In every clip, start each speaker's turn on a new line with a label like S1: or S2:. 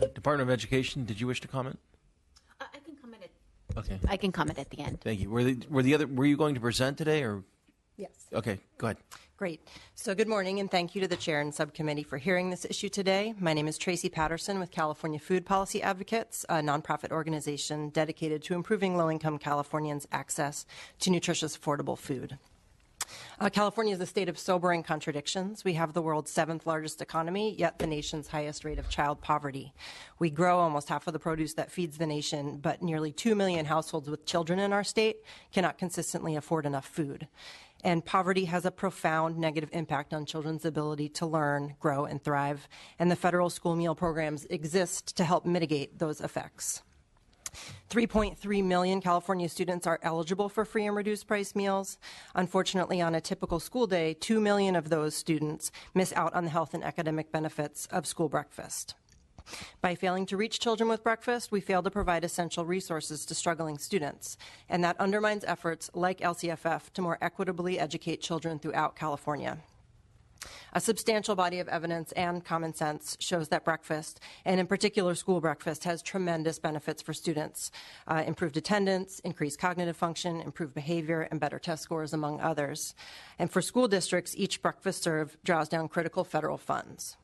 S1: Department of Education, did you wish to comment?
S2: I can comment at.
S1: Okay.
S2: I can comment at the end.
S1: Thank you. Were you going to present today or?
S3: Yes.
S1: Okay, go ahead.
S3: Great. So good morning, and thank you to the chair and subcommittee for hearing this issue today. My name is Tracy Patterson with California Food Policy Advocates, a nonprofit organization dedicated to improving low-income Californians' access to nutritious, affordable food. California is a state of sobering contradictions. We have the world's 7th largest economy, yet the nation's highest rate of child poverty. We grow almost half of the produce that feeds the nation, but nearly 2 million households with children in our state cannot consistently afford enough food. And poverty has a profound negative impact on children's ability to learn, grow, and thrive. And the federal school meal programs exist to help mitigate those effects. 3.3 million California students are eligible for free and reduced price meals. Unfortunately, on a typical school day, 2 million of those students miss out on the health and academic benefits of school breakfast. By failing to reach children with breakfast, we fail to provide essential resources to struggling students, and that undermines efforts like LCFF to more equitably educate children throughout California. A substantial body of evidence and common sense shows that breakfast, and in particular school breakfast, has tremendous benefits for students. Improved attendance, increased cognitive function, improved behavior, and better test scores, among others. And for school districts, each breakfast serve draws down critical federal funds.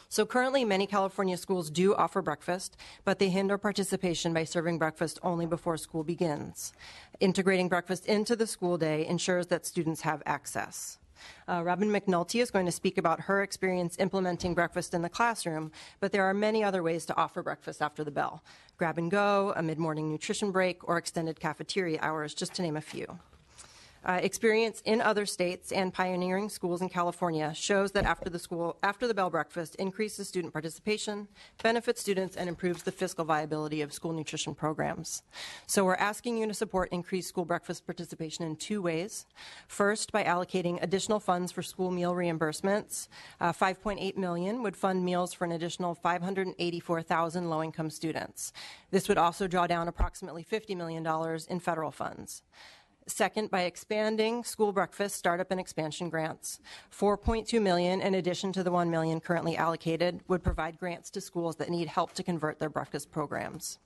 S3: So currently, many California schools do offer breakfast, but they hinder participation by serving breakfast only before school begins. Integrating breakfast into the school day ensures that students have access. Robin McNulty is going to speak about her experience implementing breakfast in the classroom, but there are many other ways to offer breakfast after the bell. Grab and go, a mid-morning nutrition break, or extended cafeteria hours, just to name a few. Experience in other states and pioneering schools in California shows that after the bell breakfast increases student participation, benefits students, and improves the fiscal viability of school nutrition programs. So we're asking you to support increased school breakfast participation in 2 ways. First, by allocating additional funds for school meal reimbursements. $5.8 million would fund meals for an additional 584,000 low-income students. This would also draw down approximately $50 million in federal funds. Second, by expanding school breakfast startup and expansion grants. $4.2 million, in addition to the $1 million currently allocated, would provide grants to schools that need help to convert their breakfast programs.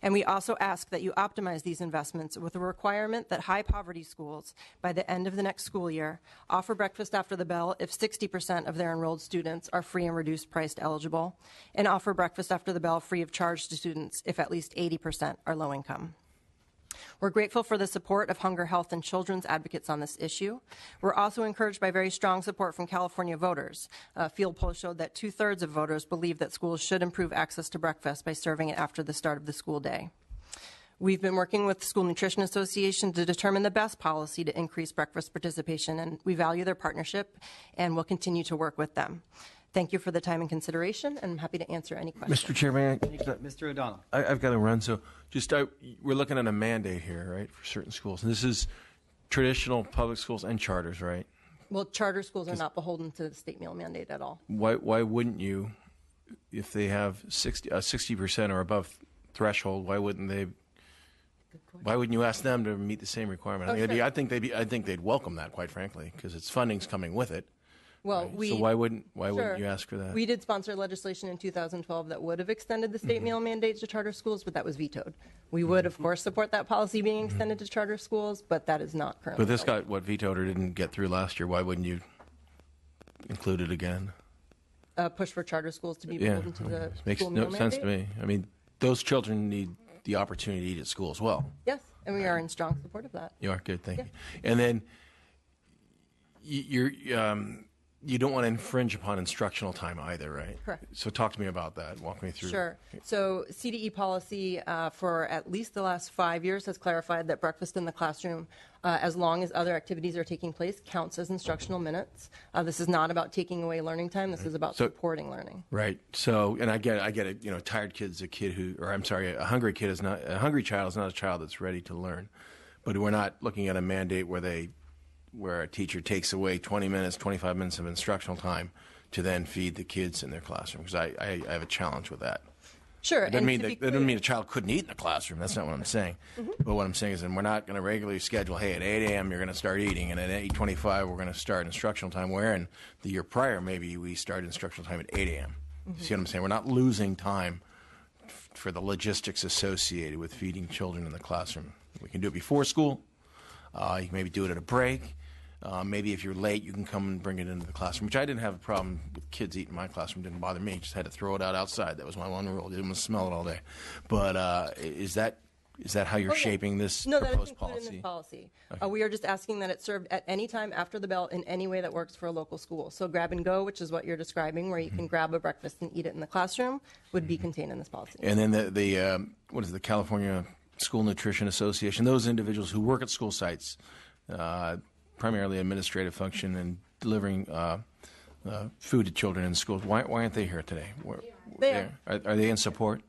S3: And we also ask that you optimize these investments with a requirement that high poverty schools, by the end of the next school year, offer breakfast after the bell if 60% of their enrolled students are free and reduced priced eligible, and offer breakfast after the bell free of charge to students if at least 80% are low income. We're grateful for the support of hunger, health, and children's advocates on this issue. We're also encouraged by very strong support from California voters. A field poll showed that 2/3 of voters believe that schools should improve access to breakfast by serving it after the start of the school day. We've been working with the School Nutrition Association to determine the best policy to increase breakfast participation, and we value their partnership and will continue to work with them. Thank you for the time and consideration, and I'm happy to answer any questions.
S1: Mr. Chairman,
S4: Mr. O'Donnell.
S1: I've got to run. So we're looking at a mandate here, right, for certain schools. And this is traditional public schools and charters, right?
S3: Well, charter schools are not beholden to the state meal mandate at all.
S1: Why wouldn't you, if they have 60% or above threshold, why wouldn't you ask them to meet the same requirement?
S3: Sure.
S1: I think they'd welcome that, quite frankly, because its funding's coming with it.
S3: Well,
S1: right? So why wouldn't you ask for that?
S3: We did sponsor legislation in 2012 that would have extended the state meal mandate to charter schools, but that was vetoed. We would, of course, support that policy being extended to charter schools, but that is not currently.
S1: But this got vetoed or didn't get through last year. Why wouldn't you include it again?
S3: Push for charter schools to be beholden to the
S1: makes
S3: school
S1: no
S3: meal
S1: sense
S3: mandate?
S1: to me. I mean, those children need the opportunity to eat at school as well.
S3: Yes, and we are in strong support of that.
S1: You are good, thank you. And then you don't want to infringe upon instructional time either, right?
S3: Correct.
S1: So talk to me about that. Walk me through.
S3: Sure. So CDE policy for at least the last 5 years has clarified that breakfast in the classroom, as long as other activities are taking place, counts as instructional minutes. This is not about taking away learning time. This is about supporting learning. Right.
S1: So, and I get it. You know, a tired kid is a kid a hungry kid is not a hungry child is not a child that's ready to learn. But we're not looking at a mandate where a teacher takes away 20 minutes, 25 minutes of instructional time to then feed the kids in their classroom, because I have a challenge with that.
S3: Sure.
S1: That doesn't mean a child couldn't eat in the classroom. That's not what I'm saying. But what I'm saying is, and we're not going to regularly schedule, hey, at 8 a.m. you're going to start eating, and at 8:25 we're going to start instructional time, where in the year prior maybe we started instructional time at 8 a.m. See what I'm saying? We're not losing time for the logistics associated with feeding children in the classroom. We can do it before school. You can maybe do it at a break. Maybe if you're late, you can come and bring it into the classroom, which I didn't have a problem with kids eating in my classroom. Didn't bother me. Just had to throw it out outside. That was my one rule. Didn't want to smell it all day. But is that how you're shaping this
S3: No, that is
S1: proposed
S3: included in
S1: policy?
S3: this policy.
S1: Okay.
S3: We are just asking that it's served at any time after the bell in any way that works for a local school. So grab and go, which is what you're describing, where you can grab a breakfast and eat it in the classroom, would be contained in this policy.
S1: And then the California School Nutrition Association, those individuals who work at school sites, primarily administrative function and delivering food to children in schools. Why aren't they here today?
S3: They
S1: are they in support?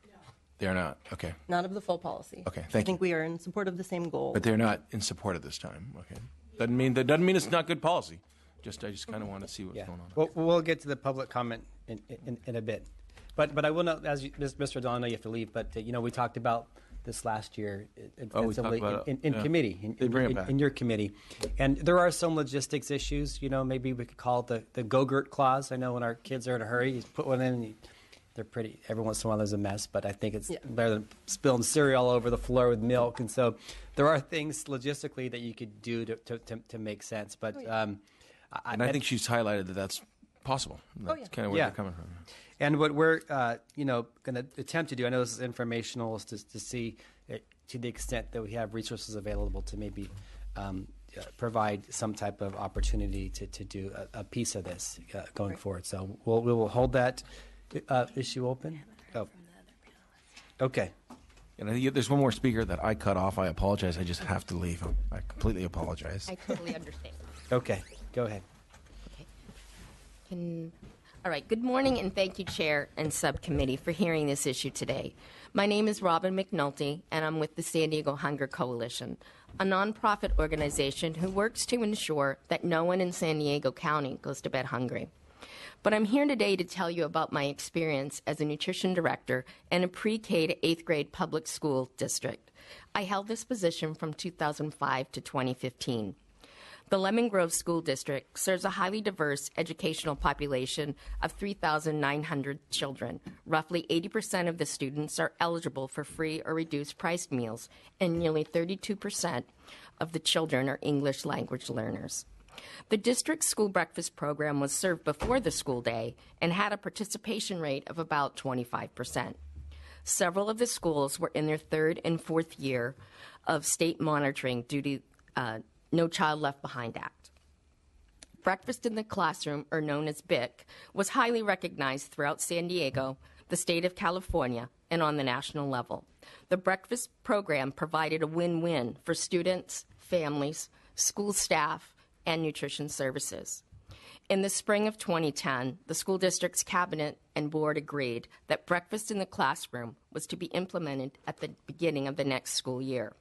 S1: No. They're not. Okay.
S3: Not of the full policy.
S1: Okay,
S3: I
S1: thank you.
S3: think we are in support of the same goal.
S1: But they're not in support at this time. Okay. Doesn't mean it's not good policy. I just kind of want to see what's going on.
S4: Well, we'll get to the public comment in a bit. But I will note, Mr. O'Donnell, I know you have to leave, but we talked about this last year extensively in committee, in your committee. And there are some logistics issues. Maybe we could call it the go-gurt clause. I know when our kids are in a hurry, you put one in and they're pretty, every once in a while there's a mess, but I think it's better than spilling cereal all over the floor with milk. And so there are things logistically that you could do to make sense. But
S1: I think she's highlighted that that's possible. That's kind of where they're coming from.
S4: And what we're, going to attempt to do, I know this is informational, is to see to the extent that we have resources available to maybe provide some type of opportunity to do a piece of this going forward. So we will hold that issue open. Oh, okay.
S1: And there's one more speaker that I cut off. I apologize. I just have to leave. I completely apologize.
S2: I totally understand.
S4: Okay, go ahead.
S2: All right. Good morning, and thank you, Chair and Subcommittee, for hearing this issue today. My name is Robin McNulty, and I'm with the San Diego Hunger Coalition, a nonprofit organization who works to ensure that no one in San Diego County goes to bed hungry. But I'm here today to tell you about my experience as a nutrition director in a pre-K to 8th grade public school district. I held this position from 2005 to 2015. The Lemon Grove School District serves a highly diverse educational population of 3,900 children. Roughly 80% of the students are eligible for free or reduced priced meals, and nearly 32% of the children are English language learners. The district's school breakfast program was served before the school day and had a participation rate of about 25%. Several of the schools were in their third and fourth year of state monitoring due to No Child Left Behind Act. Breakfast in the Classroom, or known as BIC, was highly recognized throughout San Diego, the state of California, and on the national level. The breakfast program provided a win-win for students, families, school staff, and nutrition services. In the spring of 2010, the school district's cabinet and board agreed that breakfast in the classroom was to be implemented at the beginning of the next school year.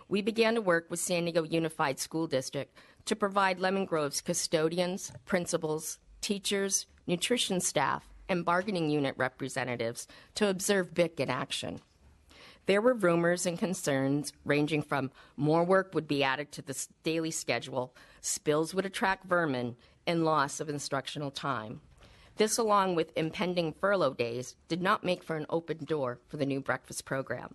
S2: We began to work with San Diego Unified School District to provide Lemon Grove's custodians, principals, teachers, nutrition staff, and bargaining unit representatives to observe BIC in action. There were rumors and concerns ranging from more work would be added to the daily schedule, spills would attract vermin, and loss of instructional time. This, along with impending furlough days, did not make for an open door for the new breakfast program.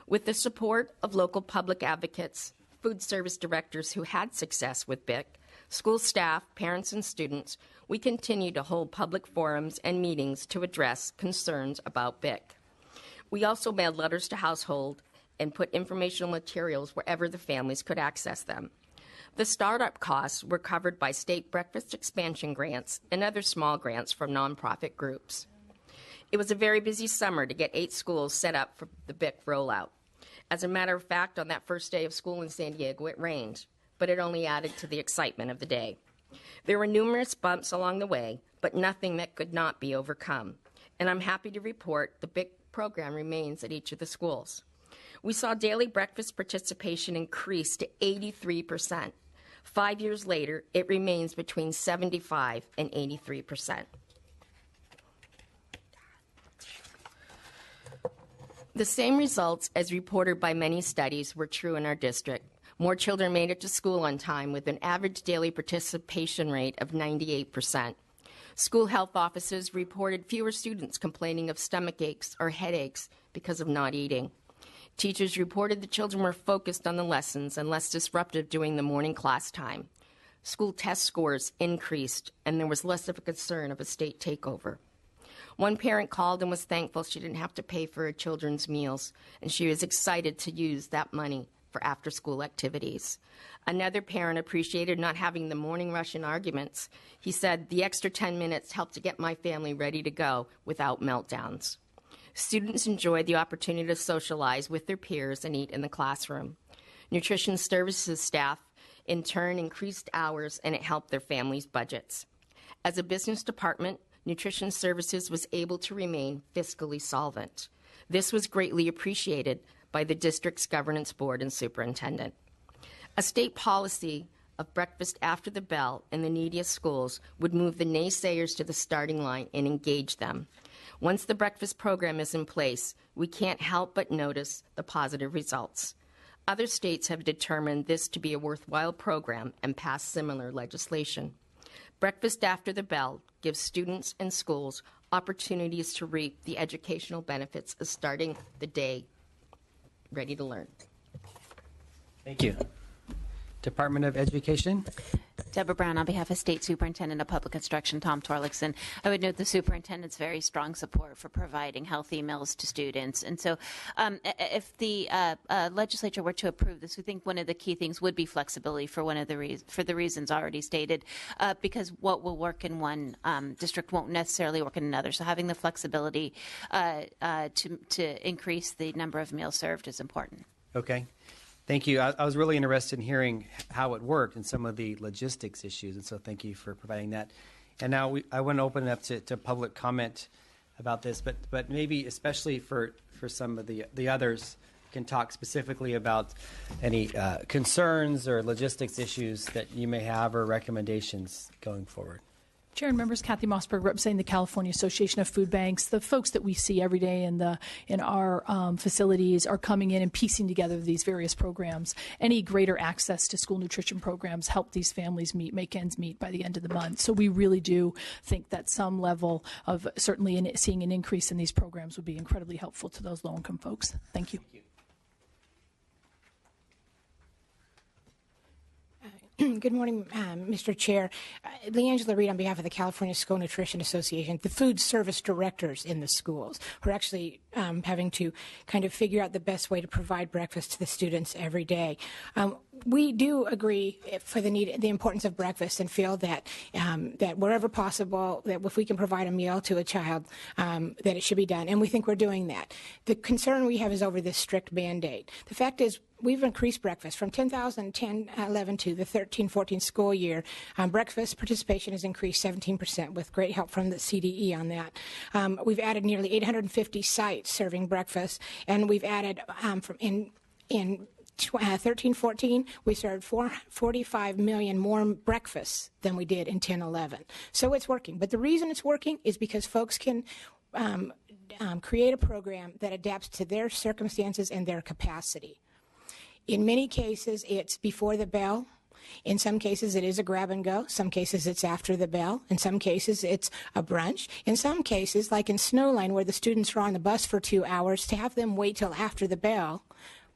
S2: With the support of local public advocates, food service directors who had success with BIC, school staff, parents, and students, we continue to hold public forums and meetings to address concerns about BIC. We also mailed letters to household and put informational materials wherever the families could access them. The startup costs were covered by state breakfast expansion grants and other small grants from nonprofit groups. It was a very busy summer to get 8 schools set up for the BIC rollout. As a matter of fact, on that first day of school in San Diego, it rained, but it only added to the excitement of the day. There were numerous bumps along the way, but nothing that could not be overcome. And I'm happy to report the BIC program remains at each of the schools. We saw daily breakfast participation increase to 83%. 5 years later, it remains between 75 and 83%. The same results as reported by many studies were true in our district. More children made it to school on time with an average daily participation rate of 98%. School health officers reported fewer students complaining of stomach aches or headaches because of not eating. Teachers reported the children were focused on the lessons and less disruptive during the morning class time. School test scores increased, and there was less of a concern of a state takeover. One parent called and was thankful she didn't have to pay for her children's meals, and she was excited to use that money for after-school activities. Another parent appreciated not having the morning rush and arguments. He said, "The extra 10 minutes helped to get my family ready to go without meltdowns." Students enjoyed the opportunity to socialize with their peers and eat in the classroom. Nutrition services staff, in turn, increased hours, and it helped their families' budgets. As a business department, Nutrition Services was able to remain fiscally solvent. This was greatly appreciated by the district's governance board and superintendent. A state policy of breakfast after the bell in the neediest schools would move the naysayers to the starting line and engage them. Once the breakfast program is in place, we can't help but notice the positive results. Other states have determined this to be a worthwhile program and passed similar legislation. Breakfast after the bell gives students and schools opportunities to reap the educational benefits of starting the day ready to learn.
S4: Thank you. Department of Education.
S5: Deborah Brown on behalf of State Superintendent of Public Instruction Tom Torlakson. I would note the superintendent's very strong support for providing healthy meals to students. And so if the legislature were to approve this, we think one of the key things would be flexibility for for the reasons already stated, because what will work in one district won't necessarily work in another. So having the flexibility to increase the number of meals served is important.
S4: Okay. Thank you. I was really interested in hearing how it worked and some of the logistics issues, and so thank you for providing that. And now I want to open it up to public comment about this, but maybe especially for some of the others can talk specifically about any concerns or logistics issues that you may have or recommendations going forward.
S6: Chair and members, Kathy Mossberg, representing the California Association of Food Banks. The folks that we see every day in our facilities are coming in and piecing together these various programs. Any greater access to school nutrition programs help these families make ends meet by the end of the month. So we really do think that some level of certainly seeing an increase in these programs would be incredibly helpful to those low-income folks. Thank you.
S7: Good morning, Mr. Chair. Leangela Reed on behalf of the California School Nutrition Association, the food service directors in the schools who are actually having to kind of figure out the best way to provide breakfast to the students every day. We do agree for the importance of breakfast and feel that that wherever possible, that if we can provide a meal to a child, that it should be done. And we think we're doing that. The concern we have is over this strict mandate. The fact is, we've increased breakfast from 10,010-11 to the 13-14 school year. Breakfast participation has increased 17% with great help from the CDE on that. We've added nearly 850 sites serving breakfast, and we've added in 13-14, we served 45 million more breakfasts than we did in 10-11. So it's working. But the reason it's working is because folks can create a program that adapts to their circumstances and their capacity. In many cases, it's before the bell. In some cases, it is a grab and go. Some cases, it's after the bell. In some cases, it's a brunch. In some cases, like in Snowline, where the students are on the bus for 2 hours, to have them wait till after the bell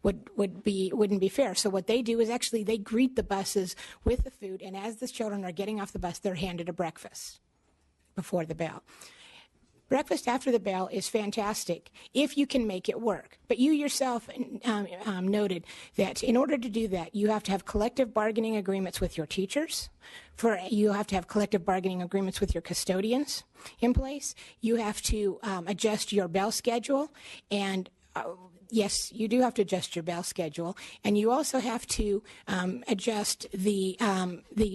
S7: wouldn't be fair. So what they do is actually they greet the buses with the food, and as the children are getting off the bus, they're handed a breakfast before the bell. Breakfast after the bell is fantastic if you can make it work. But you yourself noted that in order to do that, you have to have collective bargaining agreements with your teachers. You have to have collective bargaining agreements with your custodians in place. You have to adjust your bell schedule, and yes, you do have to adjust your bell schedule, and you also have to adjust the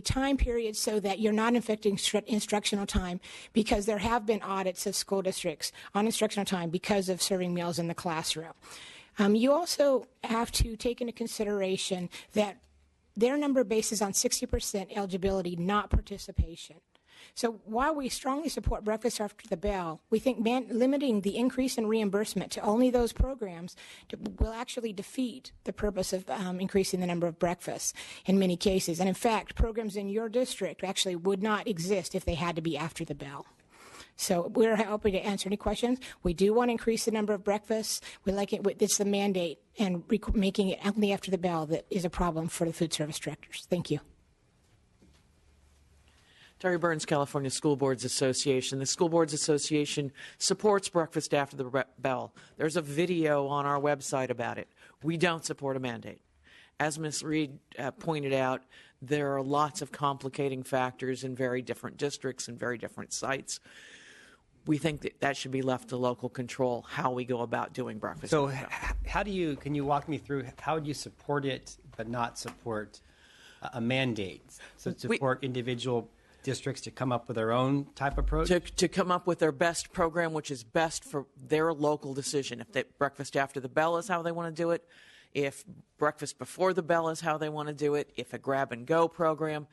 S7: time period so that you're not affecting instructional time, because there have been audits of school districts on instructional time because of serving meals in the classroom. You also have to take into consideration that their number bases on 60% eligibility, not participation. So while we strongly support breakfast after the bell, we think limiting the increase in reimbursement to only those programs will actually defeat the purpose of increasing the number of breakfasts in many cases. And in fact, programs in your district actually would not exist if they had to be after the bell. So we're happy to answer any questions. We do want to increase the number of breakfasts. We like it. It's the mandate, and making it only after the bell that is a problem for the food service directors. Thank you.
S8: Terry Burns, California School Boards Association. The School Boards Association supports breakfast after the bell. There's a video on our website about it. We don't support a mandate. As Ms. Reed pointed out, there are lots of complicating factors in very different districts and very different sites. We think that should be left to local control, how we go about doing breakfast.
S4: So can you walk me through, how would you support it but not support a mandate? So support individual districts to come up with their own type approach?
S8: To come up with their best program, which is best for their local decision. If breakfast after the bell is how they want to do it, if breakfast before the bell is how they want to do it, if a grab-and-go program,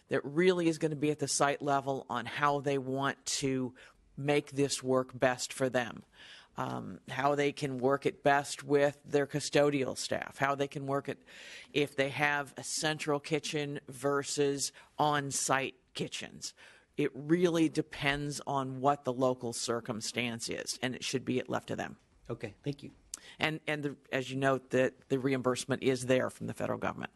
S8: that really is going to be at the site level on how they want to make this work best for them. How they can work it best with their custodial staff, how they can work it if they have a central kitchen versus on-site kitchens. It really depends on what the local circumstance is, and it should be left to them.
S4: Okay, thank you.
S8: And as you note, that the reimbursement is there from the federal government.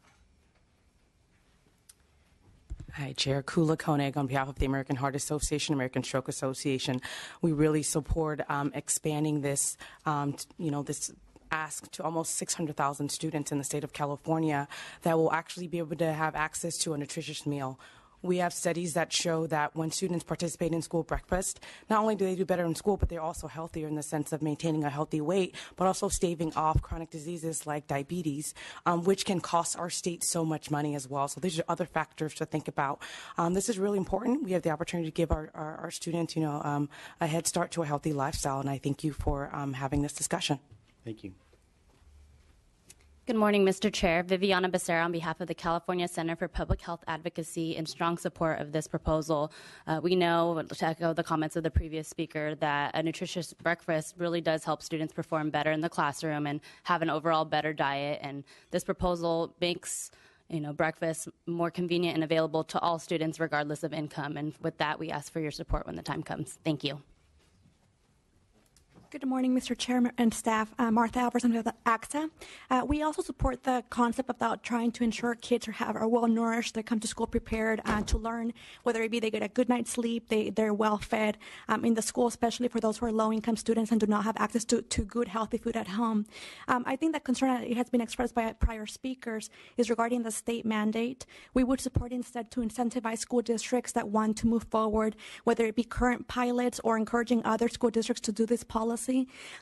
S9: Hi, Chair Kula Koenig on behalf of the American Heart Association, American Stroke Association. We really support expanding this, this ask to almost 600,000 students in the state of California that will actually be able to have access to a nutritious meal. We have studies that show that when students participate in school breakfast, not only do they do better in school, but they're also healthier in the sense of maintaining a healthy weight, but also staving off chronic diseases like diabetes, which can cost our state so much money as well. So these are other factors to think about. This is really important. We have the opportunity to give our students, a head start to a healthy lifestyle, and I thank you for having this discussion.
S4: Thank you.
S10: Good morning, Mr. Chair. Viviana Becerra on behalf of the California Center for Public Health Advocacy in strong support of this proposal. We know, to echo the comments of the previous speaker, that a nutritious breakfast really does help students perform better in the classroom and have an overall better diet. And this proposal makes breakfast more convenient and available to all students regardless of income. And with that, we ask for your support when the time comes. Thank you.
S11: Good morning, Mr. Chair and staff. Martha Alverson with AXA. We also support the concept about trying to ensure kids are well nourished, they come to school prepared to learn, whether it be they get a good night's sleep, they're well fed in the school, especially for those who are low income students and do not have access to good, healthy food at home. I think the concern that has been expressed by prior speakers is regarding the state mandate. We would support instead to incentivize school districts that want to move forward, whether it be current pilots or encouraging other school districts to do this policy.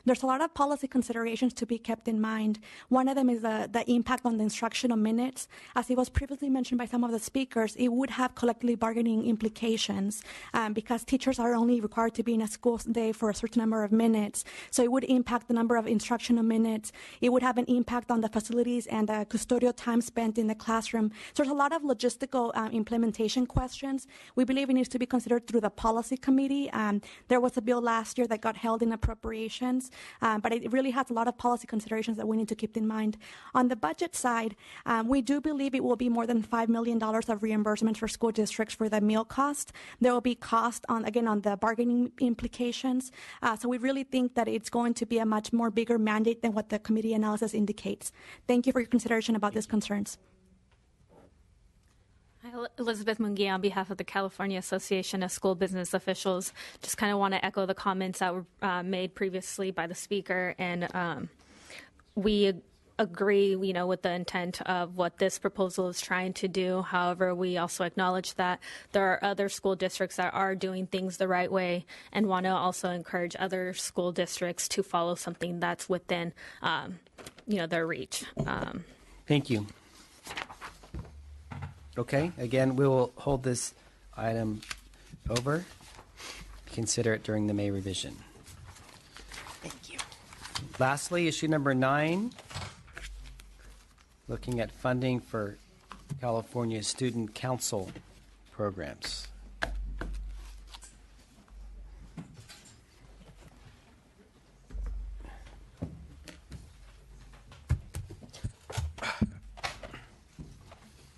S11: There's a lot of policy considerations to be kept in mind. One of them is the impact on the instructional minutes. As it was previously mentioned by some of the speakers, it would have collectively bargaining implications because teachers are only required to be in a school day for a certain number of minutes. So it would impact the number of instructional minutes. It would have an impact on the facilities and the custodial time spent in the classroom. So there's a lot of logistical implementation questions. We believe it needs to be considered through the policy committee. There was a bill last year that got held in appropriations, but it really has a lot of policy considerations that we need to keep in mind. On the budget side, we do believe it will be more than $5 million of reimbursement for school districts for the meal cost. There will be cost on the bargaining implications. So we really think that it's going to be a much more bigger mandate than what the committee analysis indicates. Thank you for your consideration about these concerns.
S12: Elizabeth Munguia on behalf of the California Association of School Business Officials. Just kind of want to echo the comments that were made previously by the speaker, and we agree, with the intent of what this proposal is trying to do. However, we also acknowledge that there are other school districts that are doing things the right way, and want to also encourage other school districts to follow something that's within, their reach.
S4: Thank you. Okay, again, we will hold this item over. Consider it during the May revision.
S9: Thank you.
S4: Lastly, issue number 9, looking at funding for California Student Council programs.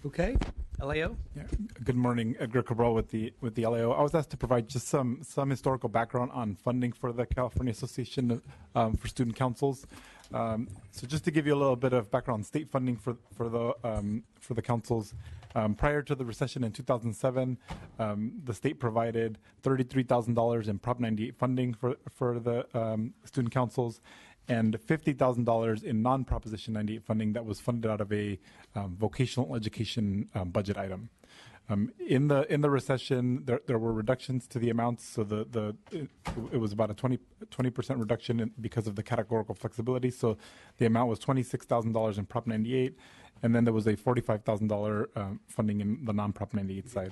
S4: Okay. LAO?
S13: Yeah. Good morning, Edgar Cabral with the LAO. I was asked to provide just some historical background on funding for the California Association for Student Councils. So just to give you a little bit of background, state funding for the councils. Prior to the recession in 2007, the state provided $33,000 in Prop 98 funding for the student councils, and $50,000 in non-Proposition 98 funding that was funded out of a vocational education budget item. In the recession, there were reductions to the amounts, so it was about a 20% reduction because of the categorical flexibility. So the amount was $26,000 in Prop 98, and then there was a $45,000 funding in the non-Prop 98 side.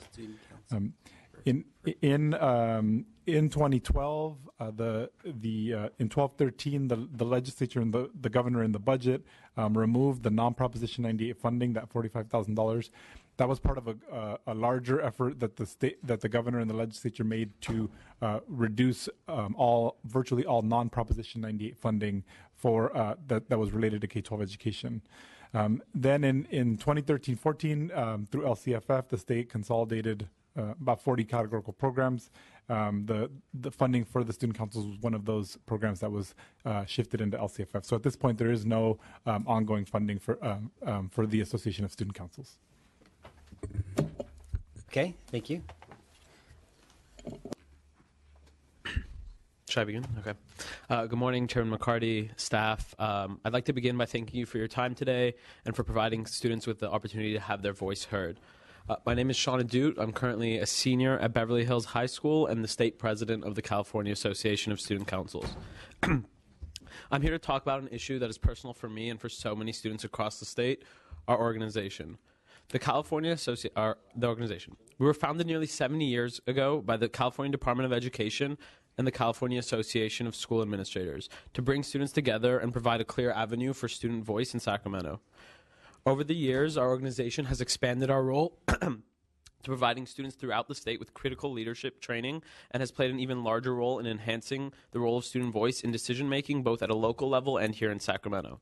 S13: In 2012, in 1213, the legislature and the governor in the budget removed the non-Proposition 98 funding, that $45,000. That was part of a larger effort that the governor and the legislature made to reduce virtually all non-Proposition 98 funding for that was related to K-12 education. Then in 2013-14, through LCFF, the state consolidated about 40 categorical programs. The funding for the student councils was one of those programs that was shifted into LCFF. So at this point, there is no ongoing funding for the Association of Student Councils.
S4: Okay, thank you.
S14: Should I begin? Okay. Good morning, Chairman McCarty, staff. I'd like to begin by thanking you for your time today and for providing students with the opportunity to have their voice heard. My name is Sean Adute. I'm currently a senior at Beverly Hills High School and the state president of the California Association of Student Councils. I'm here to talk about an issue that is personal for me and for so many students across the state, our organization. The organization. We were founded nearly 70 years ago by the California Department of Education and the California Association of School Administrators to bring students together and provide a clear avenue for student voice in Sacramento. Over the years, our organization has expanded our role to providing students throughout the state with critical leadership training and has played an even larger role in enhancing the role of student voice in decision-making both at a local level and here in Sacramento.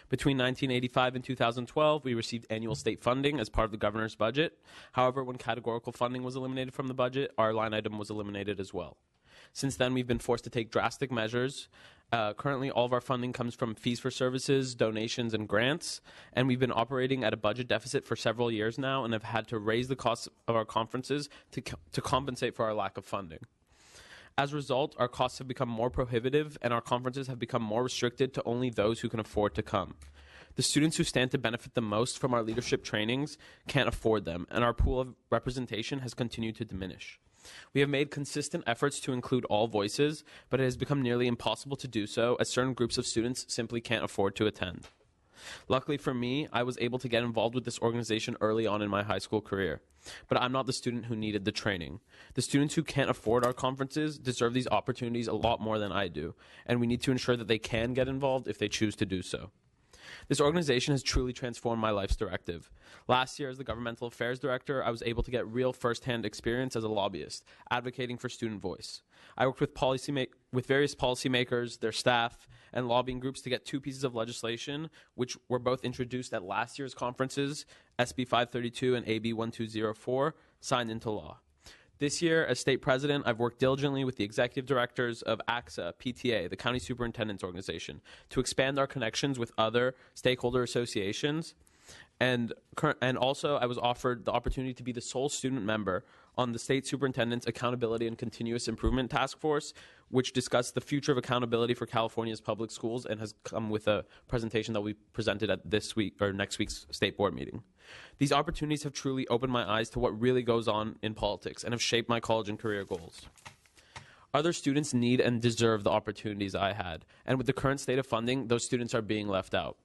S14: Between 1985 and 2012, we received annual state funding as part of the governor's budget. However, when categorical funding was eliminated from the budget, our line item was eliminated as well. Since then, we've been forced to take drastic measures. Currently, all of our funding comes from fees for services, donations, and grants, and we've been operating at a budget deficit for several years now and have had to raise the costs of our conferences to compensate for our lack of funding. As a result, our costs have become more prohibitive and our conferences have become more restricted to only those who can afford to come. The students who stand to benefit the most from our leadership trainings can't afford them, and our pool of representation has continued to diminish. We have made consistent efforts to include all voices, but it has become nearly impossible to do so as certain groups of students simply can't afford to attend. Luckily for me, I was able to get involved with this organization early on in my high school career. But I'm not the student who needed the training. The students who can't afford our conferences deserve these opportunities a lot more than I do, and we need to ensure that they can get involved if they choose to do so. This organization has truly transformed my life's directive. Last year, as the governmental affairs director, I was able to get real first-hand experience as a lobbyist, advocating for student voice. I worked with various policymakers, their staff, and lobbying groups to get two pieces of legislation, which were both introduced at last year's conferences, SB 532 and AB 1204, signed into law. This year, as state president, I've worked diligently with the executive directors of AXA, PTA, the County Superintendent's Organization, to expand our connections with other stakeholder associations. And also, I was offered the opportunity to be the sole student member on the State Superintendent's Accountability and Continuous Improvement Task Force, which discussed the future of accountability for California's public schools and has come with a presentation that we presented at next week's state board meeting. These opportunities have truly opened my eyes to what really goes on in politics and have shaped my college and career goals. Other students need and deserve the opportunities I had, and with the current state of funding, those students are being left out.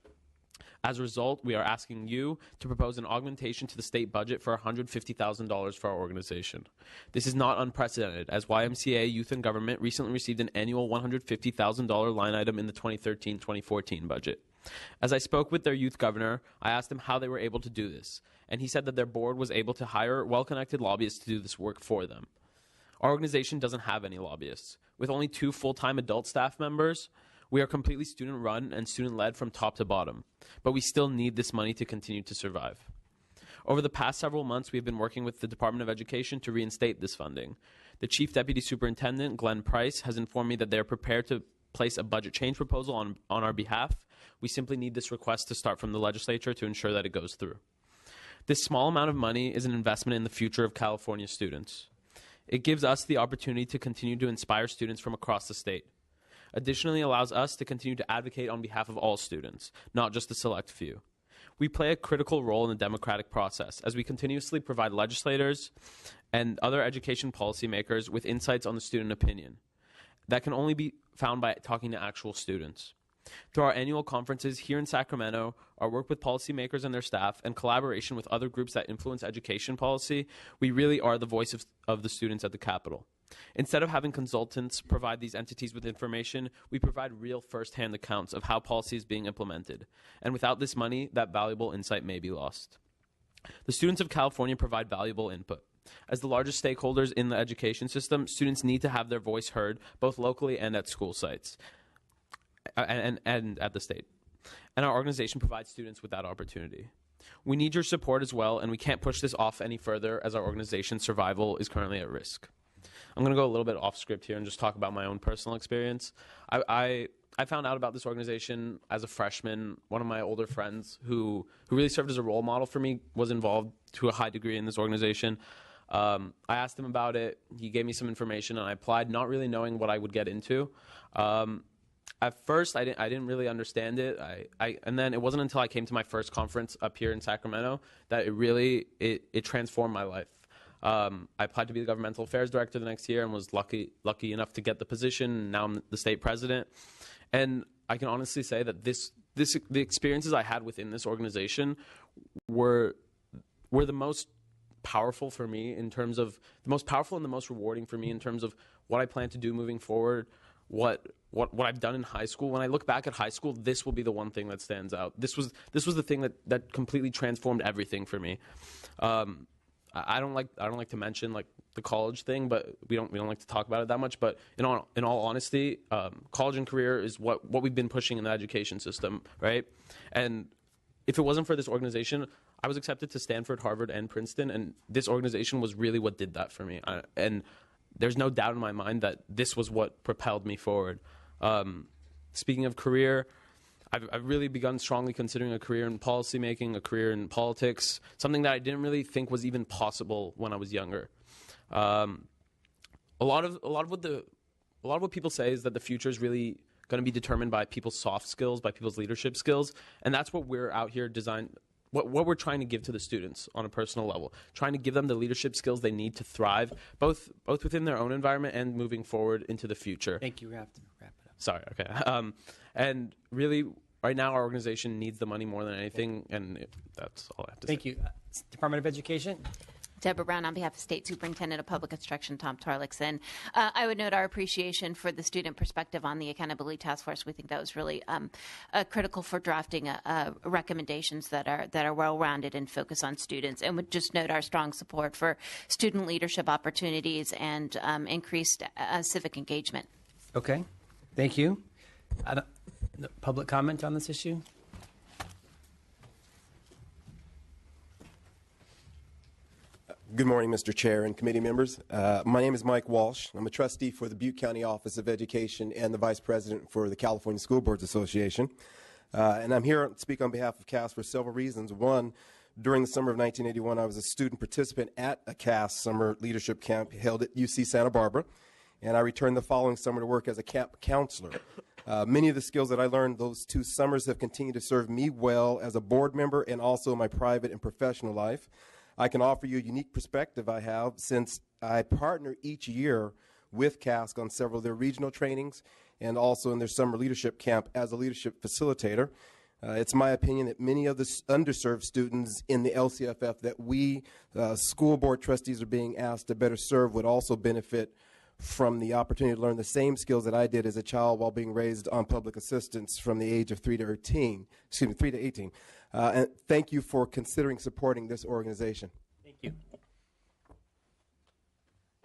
S14: As a result, we are asking you to propose an augmentation to the state budget for $150,000 for our organization. This is not unprecedented, as YMCA Youth and Government recently received an annual $150,000 line item in the 2013-2014 budget. As I spoke with their youth governor, I asked him how they were able to do this, and he said that their board was able to hire well-connected lobbyists to do this work for them. Our organization doesn't have any lobbyists. With only 2 full-time adult staff members, we are completely student-run and student-led from top to bottom, but we still need this money to continue to survive. Over the past several months, we have been working with the Department of Education to reinstate this funding. The Chief Deputy Superintendent, Glenn Price, has informed me that they are prepared to place a budget change proposal on our behalf. We simply need this request to start from the legislature to ensure that it goes through. This small amount of money is an investment in the future of California students. It gives us the opportunity to continue to inspire students from across the state. Additionally, it allows us to continue to advocate on behalf of all students, not just a select few. We play a critical role in the democratic process as we continuously provide legislators and other education policymakers with insights on the student opinion that can only be found by talking to actual students. Through our annual conferences here in Sacramento, our work with policymakers and their staff, and collaboration with other groups that influence education policy, we really are the voice of the students at the Capitol. Instead of having consultants provide these entities with information, we provide real first-hand accounts of how policy is being implemented. And without this money, that valuable insight may be lost. The students of California provide valuable input. As the largest stakeholders in the education system, students need to have their voice heard, both locally and at school sites. And at the state. And our organization provides students with that opportunity. We need your support as well, and we can't push this off any further as our organization's survival is currently at risk. I'm going to go a little bit off script here and just talk about my own personal experience. I found out about this organization as a freshman. One of my older friends who really served as a role model for me was involved to a high degree in this organization. I asked him about it. He gave me some information, and I applied, not really knowing what I would get into. At first, I didn't really understand it. And then it wasn't until I came to my first conference up here in Sacramento that it transformed my life. I applied to be the governmental affairs director the next year and was lucky enough to get the position. Now I'm the state president. And I can honestly say that the experiences I had within this organization were the most powerful for me in terms of the most powerful and the most rewarding for me in terms of what I plan to do moving forward. What I've done in high school. When I look back at high school, this will be the one thing that stands out. This was the thing that completely transformed everything for me. I don't like to mention like the college thing, but we don't like to talk about it that much. But in all honesty, college and career is what we've been pushing in the education system, right? And if it wasn't for this organization, I was accepted to Stanford, Harvard, and Princeton, and this organization was really what did that for me. And there's no doubt in my mind that this was what propelled me forward. Speaking of career, I've really begun strongly considering a career in policymaking, a career in politics, something that I didn't really think was even possible when I was younger. A lot of what people say is that the future is really going to be determined by people's soft skills, by people's leadership skills, and that's what we're out here what we're trying to give to the students on a personal level, trying to give them the leadership skills they need to thrive, both within their own environment and moving forward into the future.
S4: Thank you. We have to wrap it up.
S14: Sorry. Okay. And really, right now, our organization needs the money more than anything, and that's all I have to say.
S4: Thank you. Department of Education.
S5: Deborah Brown on behalf of State Superintendent of Public Instruction Tom Torlakson. I would note our appreciation for the student perspective on the Accountability Task Force. We think that was really critical for drafting recommendations that are well-rounded and focus on students, and would just note our strong support for student leadership opportunities and increased civic engagement.
S4: Okay. Thank you. Public comment on this issue?
S15: Good morning, Mr. Chair and committee members. My name is Mike Walsh. I'm a trustee for the Butte County Office of Education and the vice president for the California School Boards Association. And I'm here to speak on behalf of CAS for several reasons. One, during the summer of 1981, I was a student participant at a CAS summer leadership camp held at UC Santa Barbara, and I returned the following summer to work as a camp counselor. Many of the skills that I learned those 2 summers have continued to serve me well as a board member and also in my private and professional life. I can offer you a unique perspective I have since I partner each year with CASC on several of their regional trainings and also in their summer leadership camp as a leadership facilitator. It's my opinion that many of the underserved students in the LCFF that we school board trustees are being asked to better serve would also benefit from the opportunity to learn the same skills that I did as a child while being raised on public assistance from the age of 3 to 18. And thank you for considering supporting this organization.
S4: Thank you.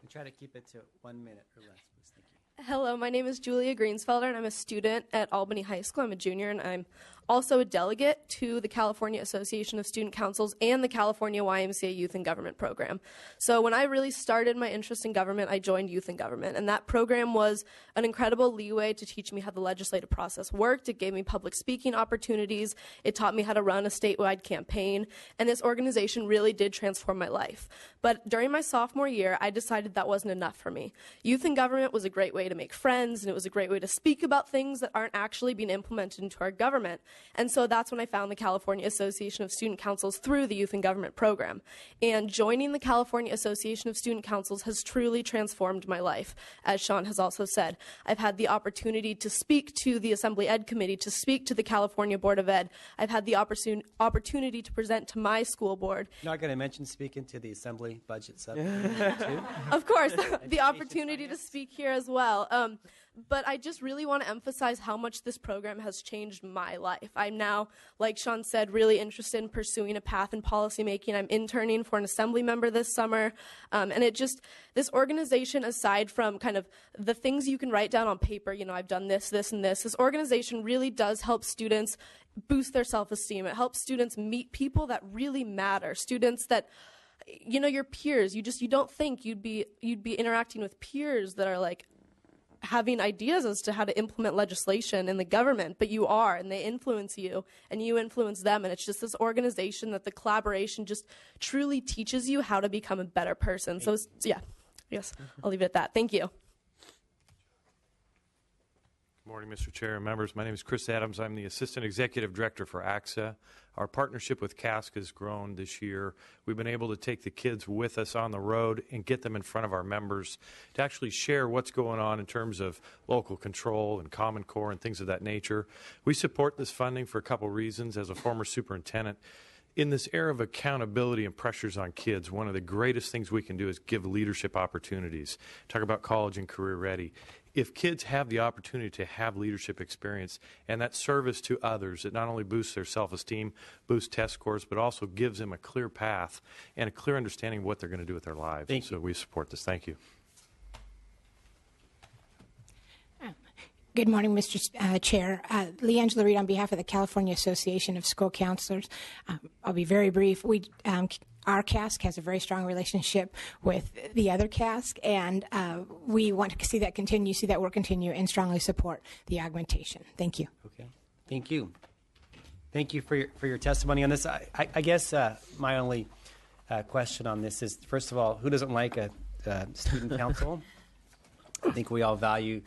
S4: We try to keep it to 1 minute or less, please. Thank you.
S16: Hello, my name is Julia Greensfelder, and I'm a student at Albany High School. I'm a junior, and I'm also a delegate to the California Association of Student Councils and the California YMCA Youth in Government program. So when I really started my interest in government, I joined Youth in Government, and that program was an incredible leeway to teach me how the legislative process worked. It gave me public speaking opportunities. It taught me how to run a statewide campaign, and this organization really did transform my life. But during my sophomore year, I decided that wasn't enough for me. Youth in Government was a great way to make friends, and it was a great way to speak about things that aren't actually being implemented into our government. And so that's when I found the California Association of Student Councils through the Youth in Government program. And joining the California Association of Student Councils has truly transformed my life. As Sean has also said, I've had the opportunity to speak to the Assembly Ed Committee, to speak to the California Board of Ed. I've had the opportunity to present to my school board.
S4: You're not going to mention speaking to the Assembly Budget Subcommittee, too?
S16: Of course, the opportunity to speak here as well. But I just really want to emphasize how much this program has changed my life. I'm now, like Sean said, really interested in pursuing a path in policymaking. I'm interning for an assembly member this summer. And this organization, aside from kind of the things you can write down on paper, I've done this, this, and this organization really does help students boost their self-esteem. It helps students meet people that really matter, students that, your peers. You don't think you'd be interacting with peers that are like, having ideas as to how to implement legislation in the government, but you are, and they influence you, and you influence them, and it's just this organization that the collaboration just truly teaches you how to become a better person. So, yes, I'll leave it at that. Thank you.
S17: Good morning, Mr. Chair and members. My name is Chris Adams. I'm the Assistant Executive Director for AXA. Our partnership with CASC has grown this year. We've been able to take the kids with us on the road and get them in front of our members to actually share what's going on in terms of local control and Common Core and things of that nature. We support this funding for a couple reasons. As a former superintendent, in this era of accountability and pressures on kids, one of the greatest things we can do is give leadership opportunities. Talk about college and career ready. If kids have the opportunity to have leadership experience and that service to others, it not only boosts their self-esteem, boosts test scores, but also gives them a clear path and a clear understanding of what they're going to do with their lives. So we support this. Thank you.
S7: Good morning, Mr. Chair. Leangela Reed on behalf of the California Association of School Counselors. I'll be very brief. Our CASC has a very strong relationship with the other CASC, and we want to see that work continue, and strongly support the augmentation. Thank you.
S4: Okay. Thank you. Thank you for your testimony on this. I guess my only question on this is, first of all, who doesn't like a student council? I think we all value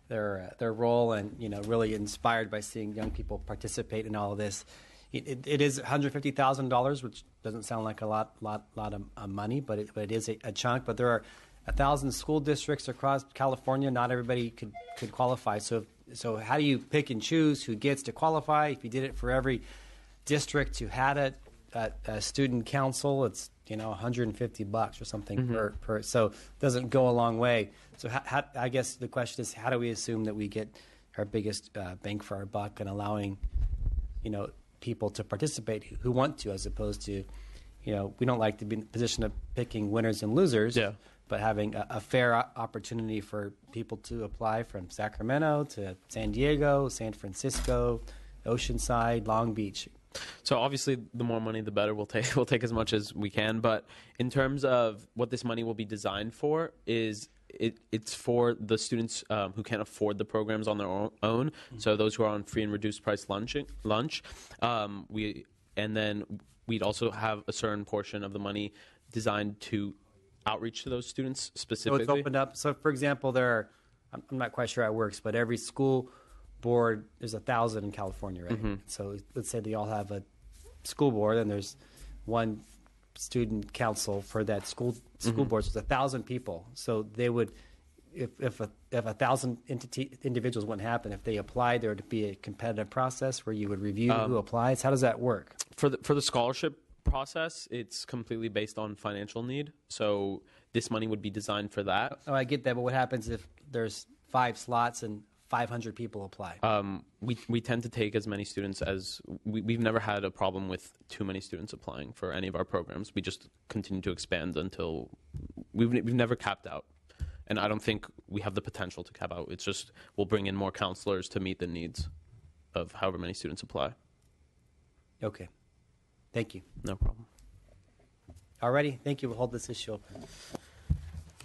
S4: their role, and really inspired by seeing young people participate in all of this. It is $150,000, which doesn't sound like a lot of money, but it is a chunk. But there are 1,000 school districts across California. Not everybody could qualify. So how do you pick and choose who gets to qualify? If you did it for every district who had a student council, it's $150 or something per. So it doesn't go a long way. So I guess the question is, how do we assume that we get our biggest bang for our buck and allowing people to participate who want to, as opposed to, we don't like to be in the position of picking winners and losers, but having a fair opportunity for people to apply from Sacramento to San Diego, San Francisco, Oceanside, Long Beach.
S14: So obviously, the more money, the better. We'll take as much as we can. But in terms of what this money will be designed for, it's for the students who can't afford the programs on their own. Mm-hmm. So those who are on free and reduced price lunch. And then we'd also have a certain portion of the money designed to outreach to those students specifically.
S4: So it's opened up. So for example, I'm not quite sure how it works, but every school board, there's 1,000 in California, right? Mm-hmm. So let's say they all have a school board, and there's one student council for that school board. So it's 1,000 people. So they would, if 1,000 individuals wouldn't happen, if they applied, there would be a competitive process where you would review who applies. How does that work?
S14: For the scholarship process, it's completely based on financial need. So this money would be designed for that.
S4: Oh, I get that. But what happens if there's 5 slots and 500 people apply?
S14: We tend to take as many students as we've never had a problem with too many students applying for any of our programs. We just continue to expand until we've never capped out, and I don't think we have the potential to cap out. It's just we'll bring in more counselors to meet the needs of however many students apply.
S4: Okay. Thank you.
S14: No problem.
S4: Alrighty. Thank you. We'll hold this issue open.